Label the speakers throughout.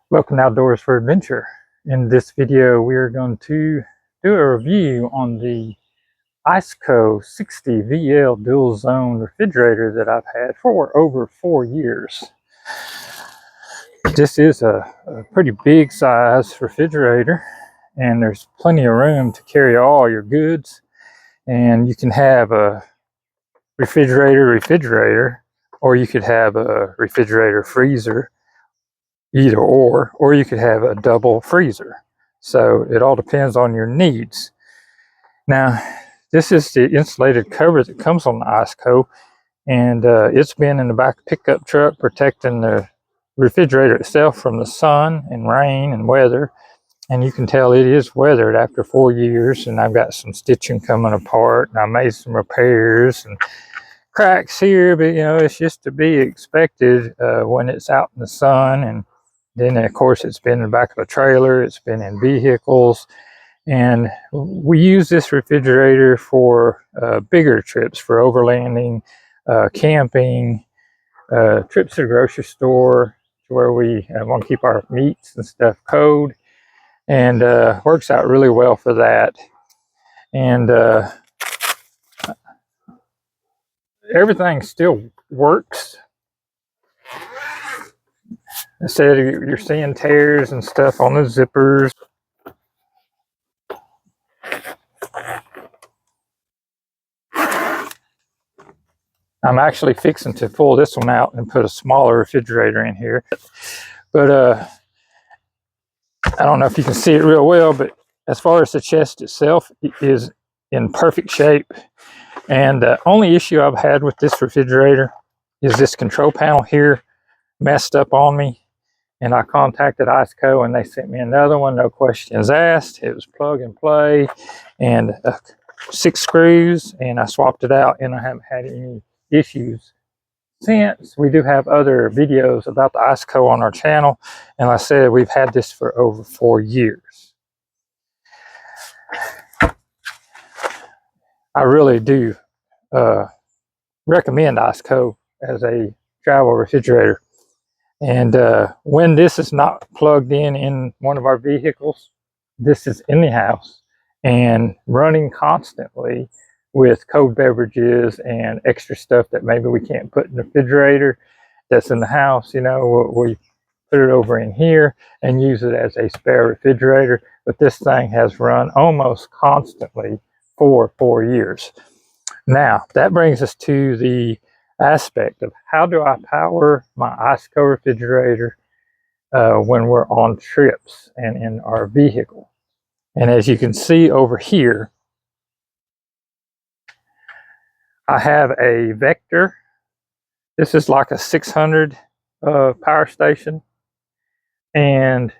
Speaker 1: Welcome Outdoors for Adventure. In this video, we are going to do a review on the Iceco 60 VL dual zone refrigerator that I've had for over 4 years. This is a pretty big size refrigerator, and there's plenty of room to carry all your goods. And you can have a refrigerator, or you could have a refrigerator freezer, either or you could have a double freezer. So it all depends on your needs. Now, this is the insulated cover that comes on the Iceco, and it's been in the back pickup truck protecting the refrigerator itself from the sun and rain and weather. And you can tell it is weathered after 4 years, and I've got some stitching coming apart, and I made some repairs and cracks here, but it's just to be expected when it's out in the sun. And then, of course, it's been in the back of a trailer, it's been in vehicles, and we use this refrigerator for bigger trips, for overlanding, camping, trips to the grocery store, where we want to keep our meats and stuff cold, and works out really well for that. And everything still works. Instead of you're seeing tears and stuff on the zippers. I'm actually fixing to pull this one out and put a smaller refrigerator in here. But I don't know if you can see it real well, but as far as the chest itself, it is in perfect shape. And the only issue I've had with this refrigerator is this control panel here messed up on me. And I contacted Iceco, and they sent me another one, no questions asked. It was plug and play, and 6 screws, and I swapped it out, and I haven't had any issues since. We do have other videos about the Iceco on our channel, and like I said, we've had this for over 4 years. I really do recommend Iceco as a travel refrigerator. And when this is not plugged in one of our vehicles, this is in the house and running constantly with cold beverages and extra stuff that maybe we can't put in the refrigerator that's in the house. We put it over in here and use it as a spare refrigerator. But this thing has run almost constantly for 4 years. Now, that brings us to the aspect of how do I power my Iceco refrigerator when we're on trips and in our vehicle. And as you can see over here, I have a Vector. This is like a 600 PowerStation. And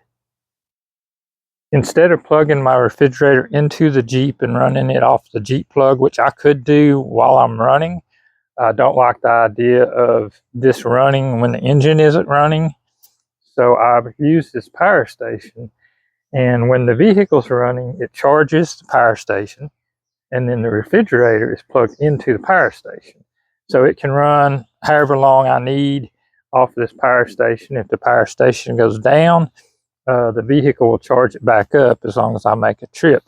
Speaker 1: instead of plugging my refrigerator into the Jeep and running it off the Jeep plug, which I could do while I'm running, I don't like the idea of this running when the engine isn't running. So I've used this PowerStation, and when the vehicle's running, it charges the PowerStation, and then the refrigerator is plugged into the PowerStation. So it can run however long I need off this PowerStation. If the PowerStation goes down, the vehicle will charge it back up as long as I make a trip.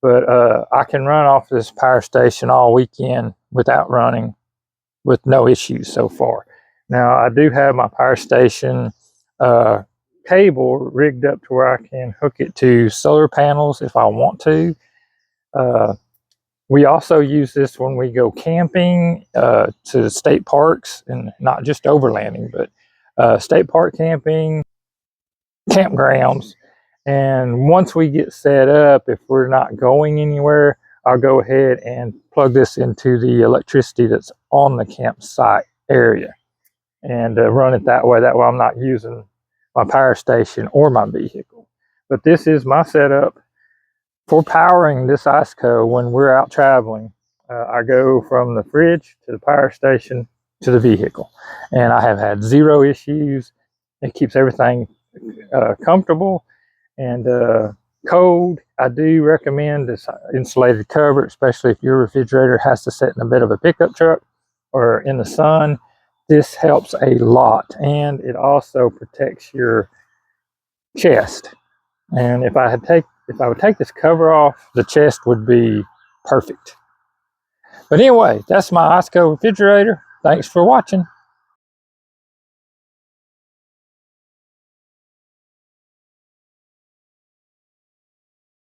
Speaker 1: But I can run off this PowerStation all weekend without running, with no issues so far. Now, I do have my PowerStation cable rigged up to where I can hook it to solar panels if I want to. We also use this when we go camping to state parks, and not just overlanding, but state park camping, campgrounds. And once we get set up, if we're not going anywhere, I'll go ahead and plug this into the electricity that's on the campsite area and run it that way. That way I'm not using my PowerStation or my vehicle. But this is my setup for powering this Iceco when we're out traveling. I go from the fridge to the PowerStation to the vehicle, and I have had 0 issues. It keeps everything comfortable and cold. I do recommend this insulated cover, especially if your refrigerator has to sit in a bit of a pickup truck or in the sun. This helps a lot, and it also protects your chest. And if I would take this cover off, the chest would be perfect. But anyway, that's my Iceco refrigerator. Thanks for watching.